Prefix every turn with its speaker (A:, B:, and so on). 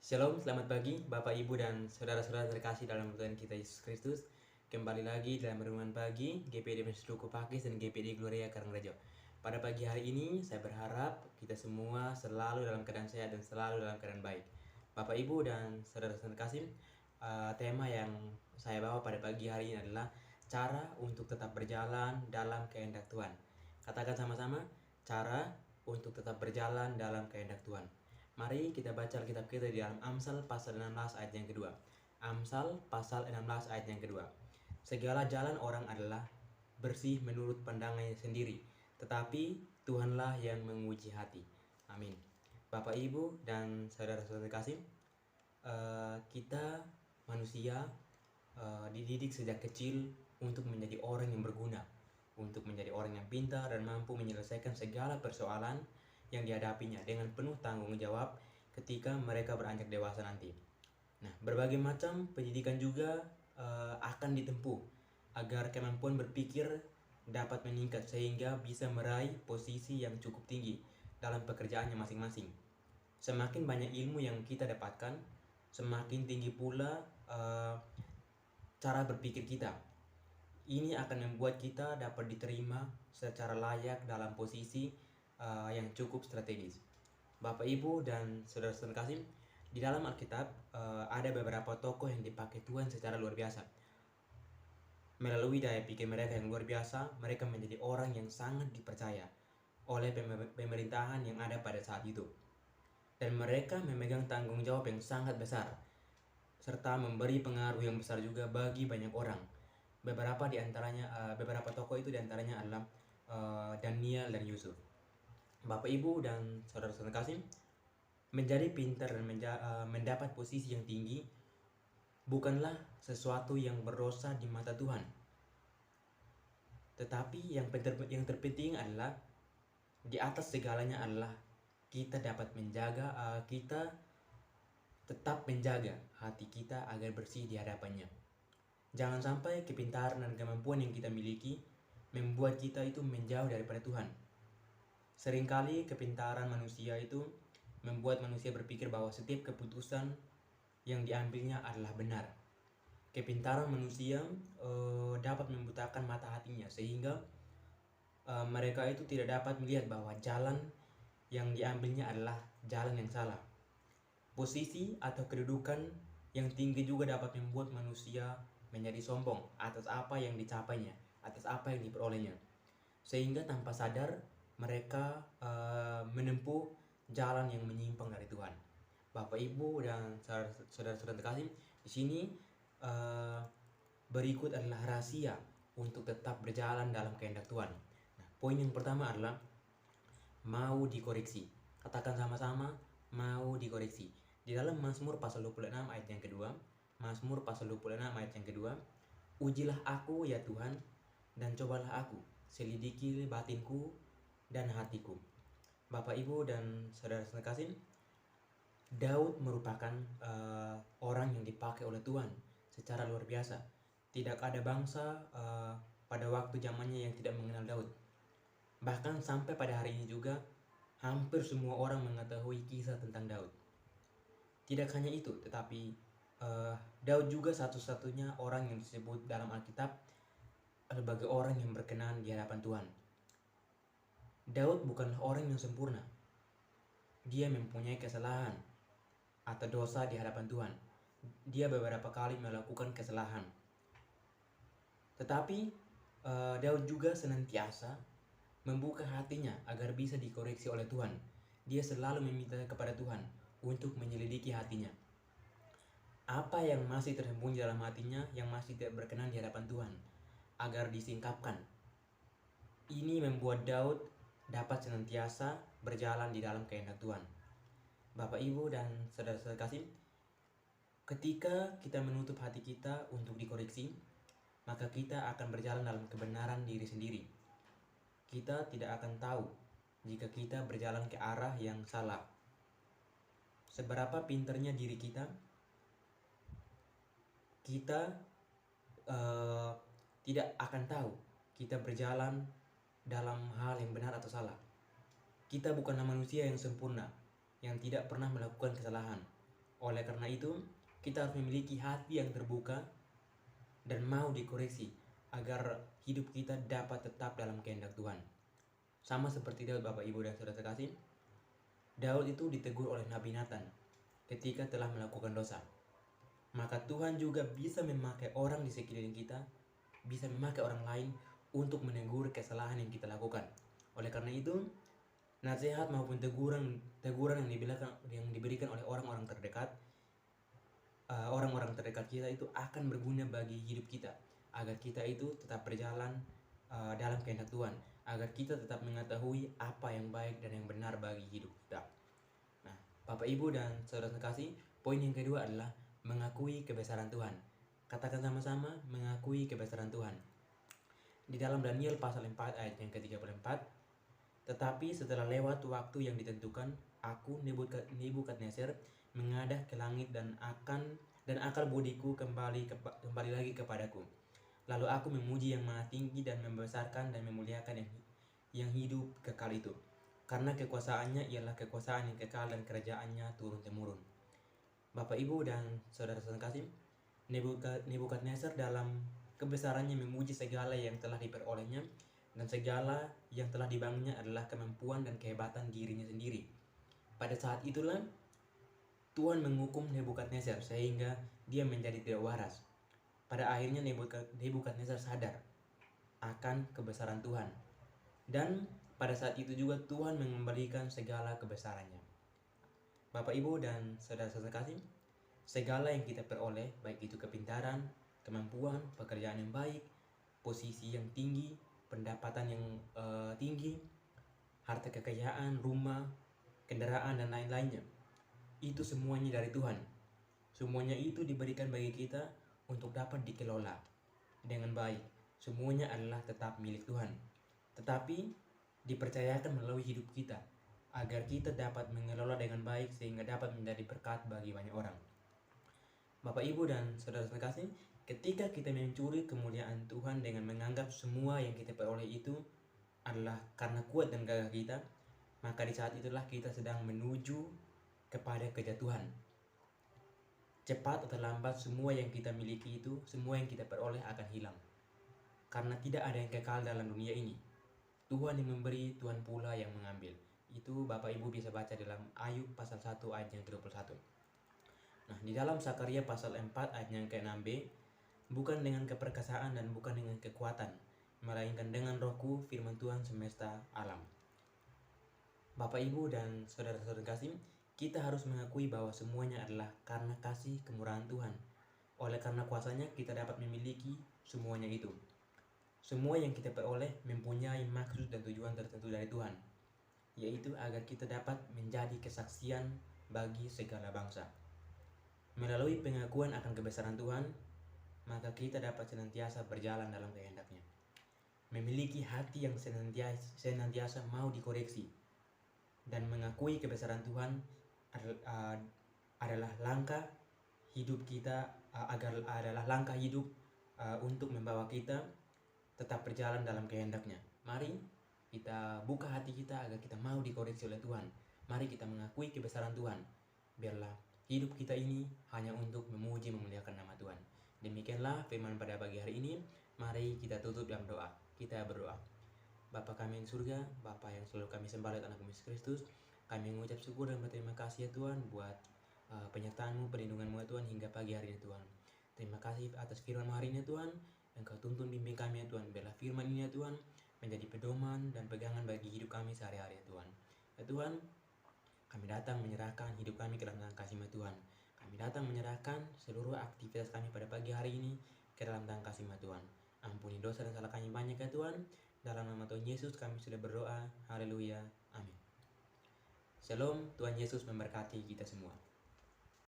A: Shalom, selamat pagi Bapak Ibu dan saudara-saudara terkasih dalam Tuhan kita Yesus Kristus. Kembali lagi dalam renungan pagi GPD Mesduku Pakis dan GPD Gloria Karangrejo. Pada pagi hari ini saya berharap kita semua selalu dalam keadaan sehat dan selalu dalam keadaan baik. Bapak Ibu dan saudara-saudara terkasih, tema yang saya bawa pada pagi hari ini adalah cara untuk tetap berjalan dalam kehendak Tuhan. Katakan sama-sama, cara untuk tetap berjalan dalam kehendak Tuhan. Mari kita baca Alkitab kita di dalam Amsal pasal 16 ayat yang kedua. Amsal pasal 16 ayat yang kedua. Segala jalan orang adalah bersih menurut pandangannya sendiri, tetapi Tuhanlah yang menguji hati. Amin. Bapak, Ibu, dan saudara-saudara kasih, kita manusia dididik sejak kecil untuk menjadi orang yang berguna, untuk menjadi orang yang pintar dan mampu menyelesaikan segala persoalan yang dihadapinya dengan penuh tanggung jawab ketika mereka beranjak dewasa nanti. Nah, berbagai macam pendidikan juga akan ditempuh agar kemampuan berpikir dapat meningkat sehingga bisa meraih posisi yang cukup tinggi dalam pekerjaannya masing-masing. Semakin banyak ilmu yang kita dapatkan, semakin tinggi pula cara berpikir kita. Ini akan membuat kita dapat diterima secara layak dalam posisi yang cukup strategis. Bapak, Ibu, dan saudara-saudara kasih, di dalam Alkitab ada beberapa tokoh yang dipakai Tuhan secara luar biasa. Melalui daya pikir mereka yang luar biasa, mereka menjadi orang yang sangat dipercaya oleh pemerintahan yang ada pada saat itu. Dan mereka memegang tanggung jawab yang sangat besar, serta memberi pengaruh yang besar juga bagi banyak orang. Beberapa tokoh itu diantaranya adalah Daniel dan Yusuf. Bapak, Ibu, dan saudara-saudara kasih, menjadi pintar dan mendapat posisi yang tinggi bukanlah sesuatu yang berdosa di mata Tuhan. Tetapi yang terpenting adalah di atas segalanya adalah kita dapat menjaga, kita tetap menjaga hati kita agar bersih di hadapannya. Jangan sampai kepintaran dan kemampuan yang kita miliki membuat kita itu menjauh daripada Tuhan. Seringkali kepintaran manusia itu membuat manusia berpikir bahwa setiap keputusan yang diambilnya adalah benar. Kepintaran manusia dapat membutakan mata hatinya sehingga mereka itu tidak dapat melihat bahwa jalan yang diambilnya adalah jalan yang salah. Posisi atau kedudukan yang tinggi juga dapat membuat manusia menjadi sombong atas apa yang dicapainya, atas apa yang diperolehnya, sehingga tanpa sadar mereka menempuh jalan yang menyimpang dari Tuhan. Bapak, Ibu, dan saudara-saudara terkasih, di sini berikut adalah rahasia untuk tetap berjalan dalam kehendak Tuhan. Nah, poin yang pertama adalah mau dikoreksi. Katakan sama-sama, mau dikoreksi. Di dalam Mazmur pasal 26 ayat yang kedua, Mazmur pasal 26 ayat yang kedua, ujilah aku ya Tuhan, dan cobalah aku, selidiki batinku dan hatiku. Bapak, Ibu, dan saudara-saudara kasih, Daud merupakan orang yang dipakai oleh Tuhan secara luar biasa. Tidak ada bangsa pada waktu zamannya yang tidak mengenal Daud. Bahkan sampai pada hari ini juga hampir semua orang mengetahui kisah tentang Daud. Tidak hanya itu, tetapi Daud juga satu-satunya orang yang disebut dalam Alkitab sebagai orang yang berkenan di hadapan Tuhan. Daud bukanlah orang yang sempurna. Dia mempunyai kesalahan atau dosa di hadapan Tuhan. Dia beberapa kali melakukan kesalahan. Tetapi Daud juga senantiasa membuka hatinya agar bisa dikoreksi oleh Tuhan. Dia selalu meminta kepada Tuhan untuk menyelidiki hatinya. Apa yang masih tersembunyi dalam hatinya yang masih tidak berkenan di hadapan Tuhan agar disingkapkan. Ini membuat Daud dapat senantiasa berjalan di dalam kehendak Tuhan. Bapak, Ibu, dan saudara-saudara kasih, ketika kita menutup hati kita untuk dikoreksi, maka kita akan berjalan dalam kebenaran diri sendiri. Kita tidak akan tahu jika kita berjalan ke arah yang salah. Seberapa pintarnya diri kita, kita tidak akan tahu kita berjalan dalam hal yang benar atau salah. Kita bukanlah manusia yang sempurna, yang tidak pernah melakukan kesalahan. Oleh karena itu, kita harus memiliki hati yang terbuka dan mau dikoreksi agar hidup kita dapat tetap dalam kehendak Tuhan. Sama seperti Daud, Bapak Ibu dan Saudara terkasih, Daud itu ditegur oleh Nabi Nathan ketika telah melakukan dosa. Maka Tuhan juga bisa memakai orang di sekeliling kita, bisa memakai orang lain untuk menegur kesalahan yang kita lakukan. Oleh karena itu, nasihat maupun teguran yang diberikan oleh orang-orang terdekat, orang-orang terdekat kita itu akan berguna bagi hidup kita, agar kita itu tetap berjalan dalam kehendak Tuhan, agar kita tetap mengetahui apa yang baik dan yang benar bagi hidup kita. Nah, Bapak Ibu dan Saudara terkasih, poin yang kedua adalah mengakui kebesaran Tuhan. Katakan sama-sama, mengakui kebesaran Tuhan. Di dalam Daniel pasal 4 ayat yang ke-34, tetapi setelah lewat waktu yang ditentukan, aku Nebukadnezar mengadah ke langit dan akal budiku kembali lagi kepadaku. Lalu aku memuji yang Maha Tinggi dan membesarkan dan memuliakan yang hidup kekal itu, karena kekuasaannya ialah kekuasaan yang kekal dan kerajaannya turun-temurun. Bapak Ibu dan Saudara terkasih, Nebukadnezar dalam kebesarannya memuji segala yang telah diperolehnya, dan segala yang telah dibangunnya adalah kemampuan dan kehebatan dirinya sendiri. Pada saat itulah Tuhan menghukum Nebukadnezar sehingga dia menjadi tidak waras. Pada akhirnya Nebukadnezar sadar akan kebesaran Tuhan, dan pada saat itu juga Tuhan mengembalikan segala kebesarannya. Bapak Ibu dan Saudara terkasih, segala yang kita peroleh, baik itu kepintaran, kemampuan, pekerjaan yang baik, posisi yang tinggi, pendapatan yang tinggi, harta kekayaan, rumah, kendaraan, dan lain-lainnya, itu semuanya dari Tuhan. Semuanya itu diberikan bagi kita untuk dapat dikelola dengan baik. Semuanya adalah tetap milik Tuhan, tetapi dipercayakan melalui hidup kita agar kita dapat mengelola dengan baik sehingga dapat menjadi berkat bagi banyak orang. Bapak Ibu dan Saudara terkasih, ketika kita mencuri kemuliaan Tuhan dengan menganggap semua yang kita peroleh itu adalah karena kuat dan gagah kita, maka di saat itulah kita sedang menuju kepada kejatuhan. Cepat atau lambat semua yang kita miliki itu, semua yang kita peroleh akan hilang. Karena tidak ada yang kekal dalam dunia ini. Tuhan yang memberi, Tuhan pula yang mengambil. Itu Bapak Ibu bisa baca dalam Ayub pasal 1 ayat yang ke-21. Nah, di dalam Sakaria pasal 4 ayat yang ke-6b, bukan dengan keperkasaan dan bukan dengan kekuatan, melainkan dengan Rohku, firman Tuhan semesta alam. Bapak Ibu dan Saudara-saudara kasih, kita harus mengakui bahwa semuanya adalah karena kasih kemurahan Tuhan. Oleh karena kuasanya kita dapat memiliki semuanya itu. Semua yang kita peroleh mempunyai maksud dan tujuan tertentu dari Tuhan, yaitu agar kita dapat menjadi kesaksian bagi segala bangsa. Melalui pengakuan akan kebesaran Tuhan, maka kita dapat senantiasa berjalan dalam kehendak-Nya. Memiliki hati yang senantiasa mau dikoreksi dan mengakui kebesaran Tuhan adalah langkah hidup kita, untuk membawa kita tetap berjalan dalam kehendak-Nya. Mari kita buka hati kita agar kita mau dikoreksi oleh Tuhan. Mari kita mengakui kebesaran Tuhan. Biarlah hidup kita ini hanya untuk memuji memuliakan nama Tuhan. Demikianlah firman pada pagi hari ini. Mari kita tutup dalam doa. Kita berdoa. Bapa kami yang surga, Bapa yang selalu kami sembah lewat anak Yesus Kristus, kami mengucap syukur dan berterima kasih ya Tuhan buat penyertaan-Mu, perlindungan-Mu ya Tuhan hingga pagi hari ini Tuhan. Terima kasih atas firman hari ini Tuhan. Engkau tuntun bimbing kami ya Tuhan. Biarlah firman ini ya Tuhan menjadi pedoman dan pegangan bagi hidup kami sehari-hari ya Tuhan. Ya Tuhan, kami datang menyerahkan hidup kami ke dalam tangan kasih-Mu Tuhan. Kami datang menyerahkan seluruh aktivitas kami pada pagi hari ini ke dalam tangan kasih-Mu Tuhan. Ampuni dosa dan salah kami banyak ya Tuhan. Dalam nama Tuhan Yesus kami sudah berdoa. Haleluya. Amin. Shalom, Tuhan Yesus memberkati kita semua.